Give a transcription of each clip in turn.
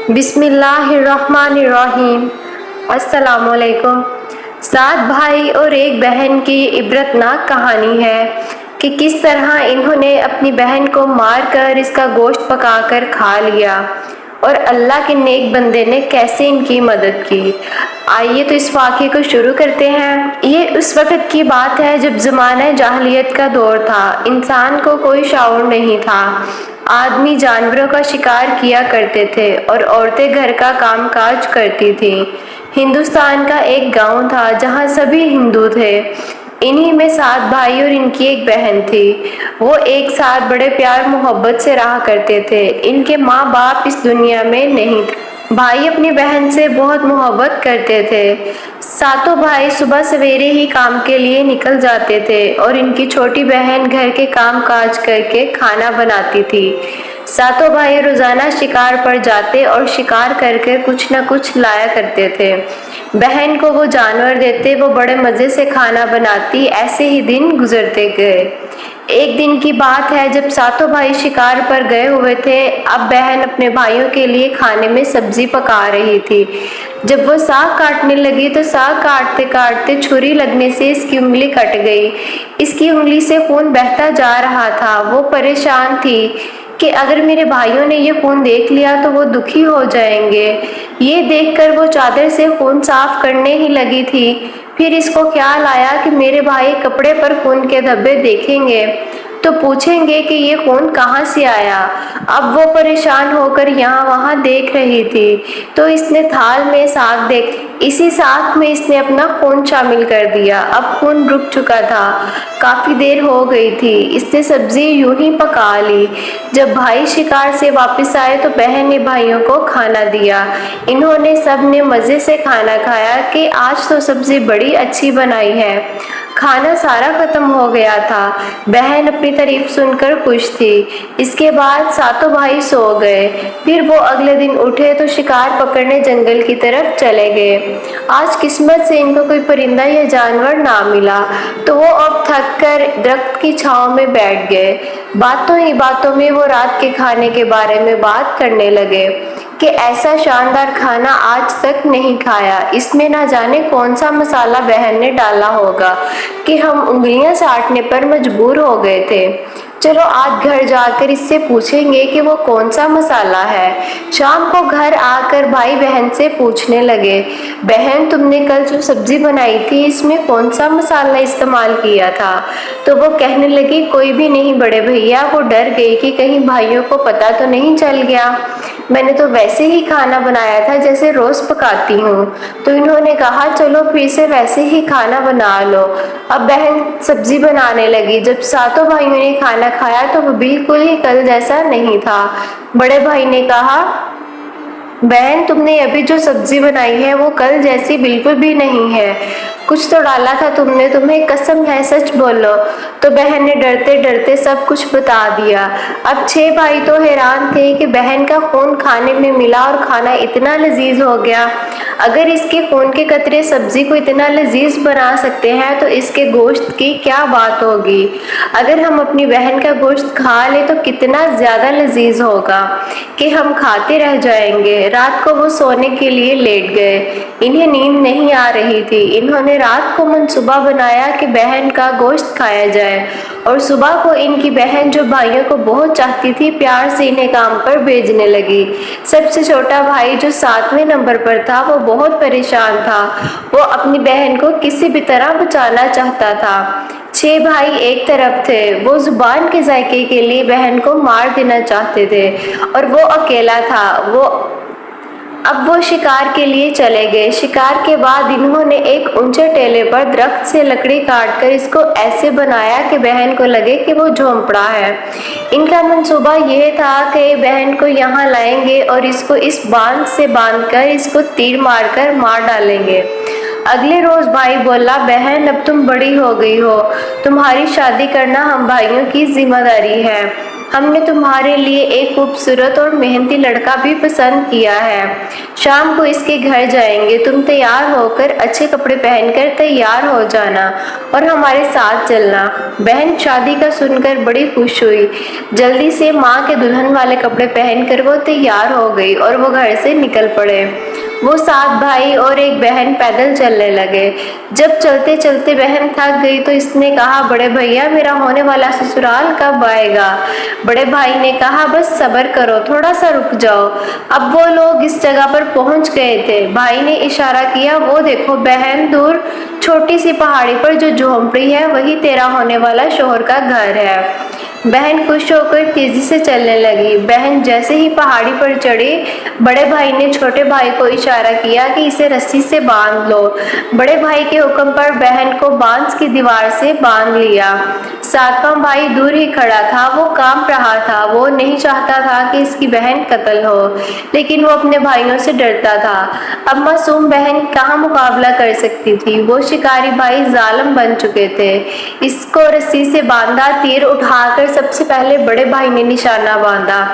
بسم اللہ الرحمن الرحیم۔ السلام علیکم۔ 7 بھائی اور ایک بہن کی عبرتناک کہانی ہے کہ کس طرح انہوں نے اپنی بہن کو مار کر اس کا گوشت پکا کر کھا لیا اور اللہ کے نیک بندے نے کیسے ان کی مدد کی۔ آئیے تو اس واقعے کو شروع کرتے ہیں۔ یہ اس وقت کی بات ہے جب زمانہ جاہلیت کا دور تھا۔ انسان کو کوئی شعور نہیں تھا۔ آدمی جانوروں کا شکار کیا کرتے تھے اور عورتیں گھر کا کام کاج کرتی تھیں۔ ہندوستان کا ایک گاؤں تھا جہاں سبھی ہندو تھے۔ انہی میں 7 بھائی اور ان کی ایک بہن تھی۔ وہ ایک ساتھ بڑے پیار محبت سے رہا کرتے تھے۔ ان کے ماں باپ اس دنیا میں نہیں تھے۔ بھائی اپنی بہن سے بہت محبت کرتے تھے۔ 7 بھائی صبح سویرے ہی کام کے لیے نکل جاتے تھے اور ان کی چھوٹی بہن گھر کے کام کاج کر کے کھانا بناتی تھی۔ 7 بھائی روزانہ شکار پر جاتے اور شکار کر کے کچھ نہ کچھ لایا کرتے تھے۔ بہن کو وہ جانور دیتے، وہ بڑے مزے سے کھانا بناتی۔ ایسے ہی دن گزرتے گئے۔ ایک دن کی بات ہے جب 7 بھائی شکار پر گئے ہوئے تھے۔ اب بہن اپنے بھائیوں کے لیے کھانے میں سبزی پکا رہی تھی۔ جب وہ ساگ کاٹنے لگی تو ساگ کاٹتے کاٹتے چھری لگنے سے اس کی انگلی کٹ گئی۔ اس کی انگلی سے خون بہتا جا رہا تھا۔ وہ پریشان تھی کہ اگر میرے بھائیوں نے یہ خون دیکھ لیا تو وہ دکھی ہو جائیں گے۔ یہ دیکھ کر وہ چادر سے خون صاف کرنے ہی لگی تھی۔ پھر اس کو خیال آیا کہ میرے بھائی کپڑے پر خون کے دھبے دیکھیں گے تو پوچھیں گے کہ یہ خون کہاں سے آیا۔ اب وہ پریشان ہو کر یہاں وہاں دیکھ رہی تھی تو اس نے تھال میں ساگ دیکھ اسی ساگ میں اس نے اپنا خون شامل کر دیا۔ اب خون رک چکا تھا۔ کافی دیر ہو گئی تھی۔ اس نے سبزی یوں ہی پکا لی۔ جب بھائی شکار سے واپس آئے تو بہن نے بھائیوں کو کھانا دیا۔ انہوں نے سب نے مزے سے کھانا کھایا کہ آج تو سبزی بڑی اچھی بنائی ہے۔ کھانا سارا ختم ہو گیا تھا۔ بہن اپنی تعریف سن کر خوش تھی۔ اس کے بعد 7 بھائی سو گئے۔ پھر وہ اگلے دن اٹھے تو شکار پکڑنے جنگل کی طرف چلے گئے۔ آج قسمت سے ان کو کوئی پرندہ یا جانور نہ ملا تو وہ اب تھک کر درخت کی چھاؤں میں بیٹھ گئے۔ باتوں ہی باتوں میں وہ رات کے کھانے کے بارے میں بات کرنے لگے کہ ایسا شاندار کھانا آج تک نہیں کھایا۔ اس میں نہ جانے کون سا مسالہ بہن نے ڈالا ہوگا کہ ہم انگلیاں چاٹنے پر مجبور ہو گئے تھے۔ چلو آج گھر جا کر اس سے پوچھیں گے کہ وہ کون سا مسالہ ہے۔ شام کو گھر آ کر بھائی بہن سے پوچھنے لگے، بہن تم نے کل جو سبزی بنائی تھی اس میں کون سا مسالہ استعمال کیا تھا؟ تو وہ کہنے لگی کوئی بھی نہیں بڑے بھیا۔ وہ ڈر گئی کہ کہیں بھائیوں کو پتہ تو نہیں چل گیا۔ میں نے تو ویسے ہی کھانا بنایا تھا جیسے روز پکاتی ہوں۔ تو انہوں نے کہا چلو پھر سے ویسے ہی کھانا بنا لو۔ اب بہن سبزی بنانے لگی۔ جب 7 بھائیوں نے کھانا کھایا تو وہ بالکل ہی کل جیسا نہیں تھا۔ بڑے بھائی نے کہا بہن تم نے ابھی جو سبزی بنائی ہے وہ کل جیسی بالکل بھی نہیں ہے۔ کچھ تو ڈالا تھا تم نے، تمہیں قسم ہے سچ بولو۔ تو بہن نے ڈرتے ڈرتے سب کچھ بتا دیا۔ اب 6 بھائی تو حیران تھے کہ بہن کا خون کھانے میں ملا اور کھانا اتنا لذیذ ہو گیا۔ اگر اس کے خون کے قطرے سبزی کو اتنا لذیذ بنا سکتے ہیں تو اس کے گوشت کی کیا بات ہوگی۔ اگر ہم اپنی بہن کا گوشت کھا لیں تو کتنا زیادہ لذیذ ہوگا کہ ہم کھاتے رہ جائیں گے۔ رات کو وہ سونے کے لیے لیٹ گئے۔ انہیں نیند نہیں آ رہی تھی۔ انہوں نے رات کو منصوبہ بنایا کہ بہن کا گوشت کھایا جائے اور صبح کو ان کی بہن جو بھائیوں کو بہت چاہتی تھی پیار سے انہیں کام پر بھیجنے لگی۔ سب سے چھوٹا بھائی جو 7ویں نمبر پر تھا وہ بہت پریشان تھا۔ وہ اپنی بہن کو کسی بھی طرح بچانا چاہتا تھا۔ 6 بھائی ایک طرف تھے۔ وہ زبان کے ذائقے کے لیے بہن کو مار دینا چاہتے تھے اور وہ اکیلا تھا۔ اب وہ شکار کے لیے چلے گئے۔ شکار کے بعد انہوں نے ایک اونچے ٹیلے پر درخت سے لکڑی کاٹ کر اس کو ایسے بنایا کہ بہن کو لگے کہ وہ جھونپڑا ہے۔ ان کا منصوبہ یہ تھا کہ بہن کو یہاں لائیں گے اور اس کو اس باندھ سے باندھ کر اس کو تیر مار کر مار ڈالیں گے۔ اگلے روز بھائی بولا بہن اب تم بڑی ہو گئی ہو، تمہاری شادی کرنا ہم بھائیوں کی ذمہ داری ہے۔ ہم نے تمہارے لیے ایک خوبصورت اور محنتی لڑکا بھی پسند کیا ہے۔ شام کو اس کے گھر جائیں گے، تم تیار ہو کر اچھے کپڑے پہن کر تیار ہو جانا اور ہمارے ساتھ چلنا۔ بہن شادی کا سن کر بڑی خوش ہوئی۔ جلدی سے ماں کے دلہن والے کپڑے پہن کر وہ تیار ہو گئی اور وہ گھر سے نکل پڑے۔ وہ 7 بھائی اور ایک بہن پیدل چلنے لگے۔ جب چلتے چلتے بہن تھک گئی تو اس نے کہا، بڑے بھیا میرا ہونے والا سسرال کب آئے گا؟ بڑے بھائی نے کہا، بس صبر کرو، تھوڑا سا رک جاؤ۔ اب وہ لوگ اس جگہ پر پہنچ گئے تھے۔ بھائی نے اشارہ کیا، وہ دیکھو بہن، دور چھوٹی سی پہاڑی پر جو جھونپڑی ہے وہی تیرا ہونے والا شوہر کا گھر ہے۔ بہن خوش ہو کر تیزی سے چلنے لگی۔ بہن جیسے ہی پہاڑی پر چڑھی، بڑے بھائی نے چھوٹے بھائی کو اشارہ کیا کہ اسے رسی سے باندھ لو۔ بڑے بھائی کے حکم پر بہن کو بانس کی دیوار سے باندھ لیا۔ 7واں بھائی دور ہی کھڑا تھا، وہ کانپ رہا تھا۔ وہ نہیں چاہتا تھا کہ اس کی بہن قتل ہو، لیکن وہ اپنے بھائیوں سے ڈرتا تھا۔ اب معصوم بہن کہاں مقابلہ کر سکتی تھی؟ وہ شکاری بھائی ظالم بن چکے تھے۔ اس کو رسی سے باندھا، تیر اٹھا کر سب سے پہلے بڑے بھائی نے نشانہ باندھا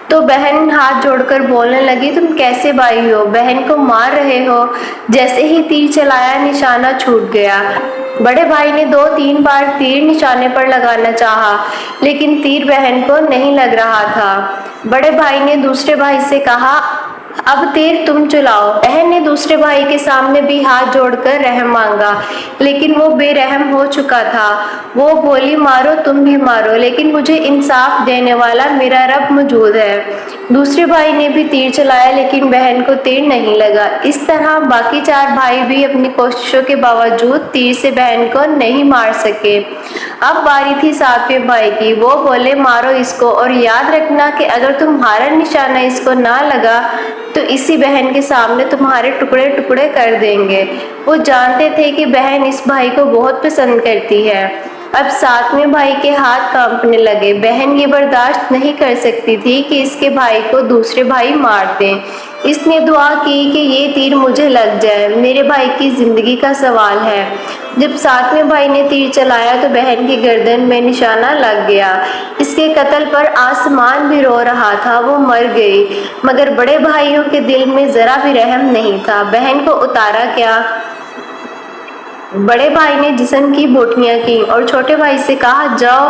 تو بہن ہاتھ جوڑ کر بولنے لگی، تم کیسے بھائی ہو؟ بہن کو مار رہے ہو؟ جیسے ہی تیر چلایا نشانہ چھوٹ گیا۔ بڑے بھائی نے 2-3 بار تیر نشانے پر لگانا چاہا، لیکن تیر بہن کو نہیں لگ رہا تھا۔ بڑے بھائی نے دوسرے بھائی سے کہا، اب تیر تم چلاؤ۔ بہن نے دوسرے بھائی کے سامنے بھی ہاتھ جوڑ کر رحم مانگا، لیکن وہ بے رحم ہو چکا تھا۔ وہ بولی، مارو، تم بھی مارو، لیکن مجھے انصاف دینے والا میرا رب موجود ہے۔ دوسرے بھائی نے بھی تیر چلایا، لیکن بہن کو تیر نہیں لگا۔ اس طرح باقی 4 بھائی بھی اپنی کوششوں کے باوجود تیر سے بہن کو نہیں مار سکے۔ اب باری تھی 7ویں بھائی کی۔ وہ بولے، مارو اس کو، اور یاد رکھنا کہ اگر تمہارا نشانہ اس کو نہ لگا تو اسی بہن کے سامنے تمہارے ٹکڑے ٹکڑے کر دیں گے۔ وہ جانتے تھے کہ بہن اس بھائی کو بہت پسند کرتی ہے۔ اب 7ویں بھائی کے ہاتھ کانپنے لگے۔ بہن یہ برداشت نہیں کر سکتی تھی کہ اس کے بھائی کو دوسرے بھائی مار دیں۔ اس نے دعا کی کہ یہ تیر مجھے لگ جائے، میرے بھائی کی زندگی کا سوال ہے۔ جب 7ویں بھائی نے تیر چلایا تو بہن کی گردن میں نشانہ لگ گیا۔ اس کے قتل پر آسمان بھی رو رہا تھا۔ وہ مر گئی، مگر بڑے بھائیوں کے دل میں ذرا بھی رحم نہیں تھا۔ بہن کو اتارا کیا؟ بڑے بھائی نے جسم کی بوٹیاں کی اور چھوٹے بھائی سے کہا، جاؤ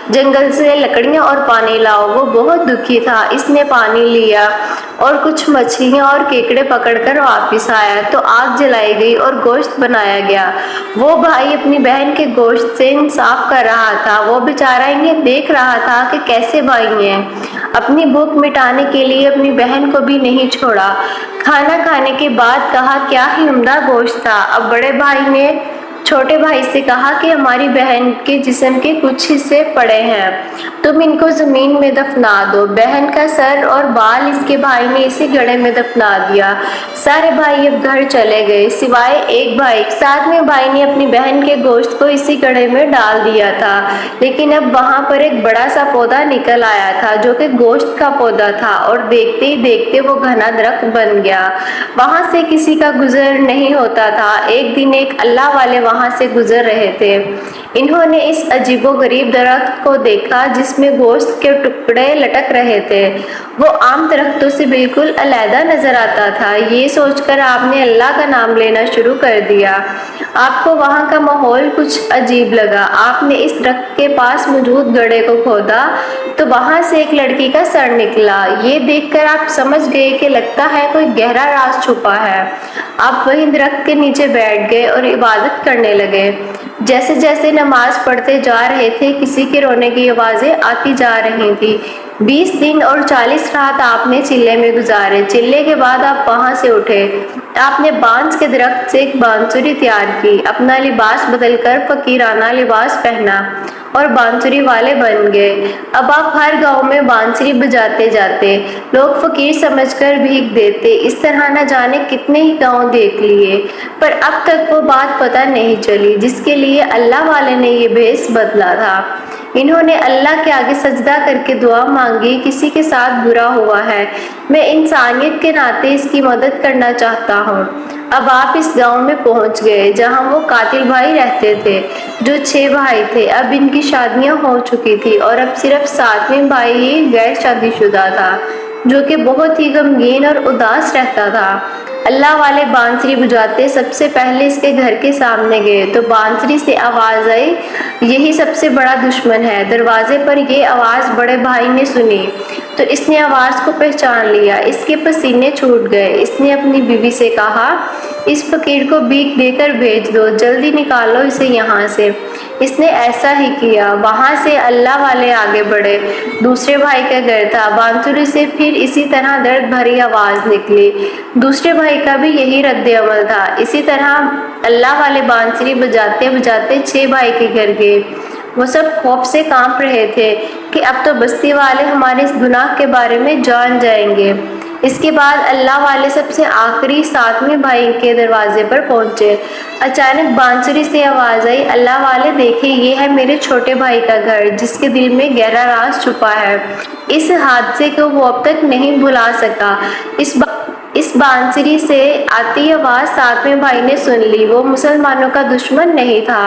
جنگل سے لکڑیاں اور پانی لاؤ۔ وہ بہت دکھی تھا۔ اس نے پانی لیا اور کچھ مچھلیاں اور کیکڑے پکڑ کر واپس آیا تو آگ جلائی گئی اور گوشت بنایا گیا۔ وہ بھائی اپنی بہن کے گوشت سے انصاف کر رہا تھا۔ وہ بیچارہ انہیں دیکھ رہا تھا کہ کیسے بھائی ہیں۔ اپنی بھوک مٹانے کے لیے اپنی بہن کو بھی نہیں چھوڑا۔ کھانا کھانے کے بعد کہا، کیا ہی عمدہ گوشت تھا۔ اب بڑے بھائی نے چھوٹے بھائی سے کہا کہ ہماری بہن کے جسم کے کچھ حصے پڑے ہیں، تم ان کو زمین میں دفنا دو۔ بہن کا سر اور بال اس کے بھائی نے اسی گڑھے میں دفنا دیا۔ سارے بھائی اب گھر چلے گئے سوائے ایک بھائی۔ 7ویں بھائی نے اپنی بہن کے گوشت کو اسی گڑھے میں ڈال دیا تھا، لیکن اب وہاں پر ایک بڑا سا پودا نکل آیا تھا جو کہ گوشت کا پودا تھا، اور دیکھتے ہی دیکھتے وہ گھنا درخت بن گیا۔ وہاں سے کسی کا گزر نہیں ہوتا تھا۔ ایک دن ایک اللہ والے وہاں سے گزر رہے تھے۔ انہوں نے اس عجیب و غریب درخت کو دیکھا جس میں گوشت کے ٹکڑے لٹک رہے تھے۔ وہ عام درختوں سے بالکل علیحدہ نظر آتا تھا۔ یہ سوچ کر آپ نے اللہ کا نام لینا شروع کر دیا۔ آپ کو وہاں کا ماحول کچھ عجیب لگا۔ آپ نے اس درخت کے پاس موجود گڑھے کو کھودا تو وہاں سے ایک لڑکی کا سر نکلا۔ یہ دیکھ کر آپ سمجھ گئے کہ لگتا ہے کوئی گہرا راز چھپا ہے۔ آپ وہیں درخت کے نیچے بیٹھ گئے اور عبادت کرنے لگے۔ جیسے جیسے نماز پڑھتے جا رہے تھے کسی کے رونے کی آوازیں آتی جا رہی تھیں۔ 20 دن اور 40 رات آپ نے چلے میں گزارے۔ چلے کے بعد آپ وہاں سے اٹھے۔ آپ نے بانس کے درخت سے ایک بانسری تیار کی، اپنا لباس بدل کر فقیرانہ لباس پہنا اور بانسری والے بن گئے۔ اب آپ ہر گاؤں میں بانسری بجاتے جاتے، لوگ فقیر سمجھ کر بھیک دیتے۔ اس طرح نہ جانے کتنے ہی گاؤں دیکھ لیے، پر اب تک وہ بات پتہ نہیں چلی جس کے لیے اللہ والے نے یہ بھیس بدلا تھا۔ انہوں نے اللہ کے آگے سجدہ کر کے دعا مانگی، کسی کے ساتھ برا ہوا ہے، میں انسانیت کے ناطے اس کی مدد کرنا چاہتا ہوں۔ اب آپ اس گاؤں میں پہنچ گئے جہاں وہ قاتل بھائی رہتے تھے، جو 6 بھائی تھے۔ اب ان کی شادیاں ہو چکی تھی اور اب صرف 7ویں بھائی ہی غیر شادی شدہ تھا، جو کہ بہت ہی غمگین اور اداس رہتا تھا۔ اللہ والے بانسری بجاتے سب سے پہلے اس کے گھر کے سامنے گئے تو بانسری سے آواز آئی، یہی سب سے بڑا دشمن ہے۔ دروازے پر یہ آواز بڑے بھائی نے سنی تو اس نے آواز کو پہچان لیا، اس کے پسینے چھوٹ گئے۔ اس نے اپنی بیوی سے کہا، اس فقیر کو بھیک دے کر بھیج دو، جلدی نکالو اسے یہاں سے۔ اس نے ایسا ہی کیا۔ وہاں سے اللہ والے آگے بڑھے۔ دوسرے بھائی کا گھر تھا۔ بانسری سے پھر اسی طرح درد بھری آواز نکلی۔ دوسرے بھائی کا بھی یہی رد عمل تھا۔ اسی طرح اللہ والے بانسری بجاتے بجاتے 6 بھائی کے گھر گئے۔ وہ سب خوف سے کانپ رہے تھے کہ اب تو بستی والے ہمارے اس گناہ کے بارے میں جان جائیں گے۔ اس کے بعد اللہ والے سب سے آخری 7ویں بھائی کے دروازے پر پہنچے۔ اچانک بانسری سے آواز آئی، اللہ والے دیکھیں، یہ ہے میرے چھوٹے بھائی کا گھر جس کے دل میں گہرا راز چھپا ہے۔ اس حادثے کو وہ اب تک نہیں بھلا سکا۔ اس بانسری سے آتی آواز 7ویں بھائی نے سن لی۔ وہ مسلمانوں کا دشمن نہیں تھا،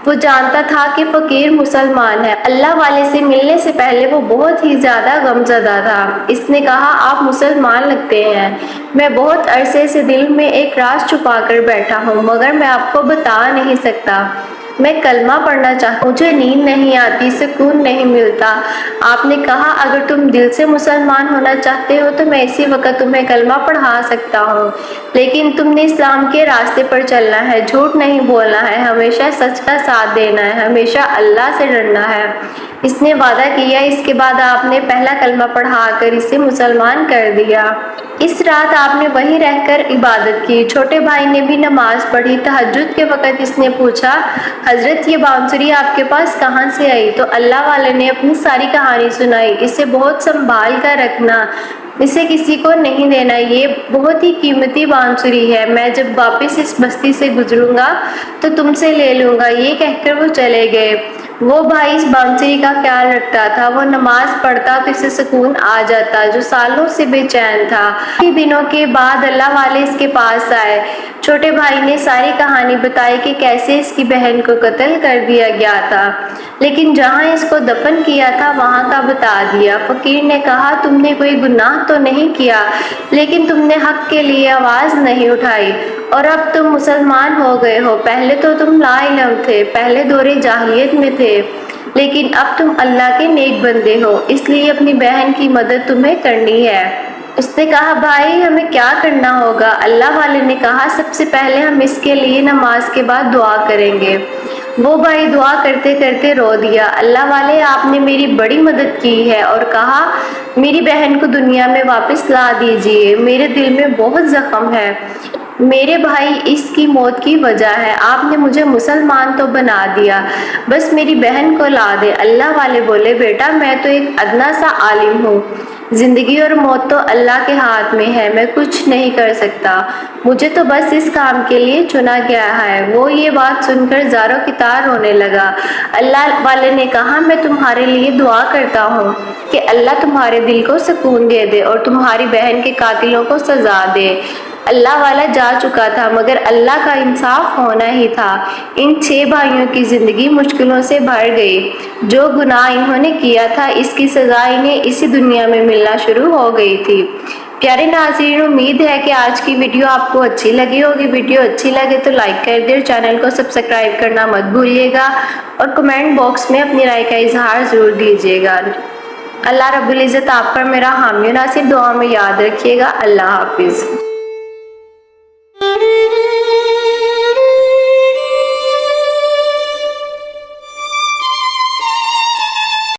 وہ جانتا تھا کہ فقیر مسلمان ہے۔ اللہ والے سے ملنے سے پہلے وہ بہت ہی زیادہ غمزدہ تھا۔ اس نے کہا، آپ مسلمان لگتے ہیں، میں بہت عرصے سے دل میں ایک راز چھپا کر بیٹھا ہوں مگر میں آپ کو بتا نہیں سکتا۔ میں کلمہ پڑھنا چاہتا ہوں، مجھے نیند نہیں آتی، سکون نہیں ملتا۔ آپ نے کہا، اگر تم دل سے مسلمان ہونا چاہتے ہو تو میں اسی وقت تمہیں کلمہ پڑھا سکتا ہوں، لیکن تم نے اسلام کے راستے پر چلنا ہے، جھوٹ نہیں بولنا ہے، ہمیشہ سچ کا ساتھ دینا ہے، ہمیشہ اللہ سے ڈرنا ہے۔ اس نے وعدہ کیا۔ اس کے بعد آپ نے پہلا کلمہ پڑھا کر اسے مسلمان کر دیا۔ اس رات آپ نے وہیں رہ کر عبادت کی۔ چھوٹے بھائی نے بھی نماز پڑھی۔ تہجد کے وقت اس نے پوچھا، حضرت یہ بانسری آپ کے پاس کہاں سے آئی؟ تو اللہ والے نے اپنی ساری کہانی سنائی۔ اسے بہت سنبھال کر رکھنا، اسے کسی کو نہیں دینا، یہ بہت ہی قیمتی بانسری ہے، میں جب واپس اس بستی سے گزروں گا تو تم سے لے لوں گا۔ یہ کہہ کر وہ چلے گئے۔ وہ بھائی اس بانسری کا خیال رکھتا تھا، وہ نماز پڑھتا تو اسے سکون آ جاتا جو سالوں سے بے چین تھا۔ کئی دنوں کے بعد اللہ والے اس کے پاس آئے۔ چھوٹے بھائی نے ساری کہانی بتائی کہ کیسے اس کی بہن کو قتل کر دیا گیا تھا، لیکن جہاں اس کو دفن کیا تھا وہاں کا بتا دیا۔ فقیر نے کہا، تم نے کوئی گناہ تو نہیں کیا، لیکن تم نے حق کے لیے آواز نہیں اٹھائی اور اب تم مسلمان ہو گئے ہو۔ پہلے تو تم لا علم تھے، پہلے دور جاہلیت میں تھے، لیکن اب تم اللہ کے نیک بندے ہو، اس لیے اپنی بہن کی مدد تمہیں کرنی ہے۔ اس نے کہا، بھائی ہمیں کیا کرنا ہوگا؟ اللہ والے نے کہا، سب سے پہلے ہم اس کے لیے نماز کے بعد دعا کریں گے۔ وہ بھائی دعا کرتے کرتے رو دیا، اللہ والے آپ نے میری بڑی مدد کی ہے، اور کہا، میری بہن کو دنیا میں واپس لا دیجیے، میرے دل میں بہت زخم ہے، میرے بھائی اس کی موت کی وجہ ہے، آپ نے مجھے مسلمان تو بنا دیا، بس میری بہن کو لا دے۔ اللہ والے بولے، بیٹا میں تو ایک ادنا سا عالم ہوں، زندگی اور موت تو اللہ کے ہاتھ میں ہے، میں کچھ نہیں کر سکتا، مجھے تو بس اس کام کے لیے چنا گیا ہے۔ وہ یہ بات سن کر زاروں کی طرح رونے لگا۔ اللہ والے نے کہا، میں تمہارے لیے دعا کرتا ہوں کہ اللہ تمہارے دل کو سکون دے دے اور تمہاری بہن کے قاتلوں کو سزا دے۔ اللہ والا جا چکا تھا مگر اللہ کا انصاف ہونا ہی تھا۔ ان 6 بھائیوں کی زندگی مشکلوں سے بھر گئی۔ جو گناہ انہوں نے کیا تھا اس کی سزا انہیں اسی دنیا میں ملنا شروع ہو گئی تھی۔ پیارے ناظرین، امید ہے کہ آج کی ویڈیو آپ کو اچھی لگی ہوگی۔ ویڈیو اچھی لگے تو لائک کر دیں اور چینل کو سبسکرائب کرنا مت بھولیے گا، اور کمنٹ باکس میں اپنی رائے کا اظہار ضرور دیجیے گا۔ اللہ رب العزت آپ پر میرا حامی و ناصر، دعا میں یاد رکھیے گا۔ اللہ حافظ۔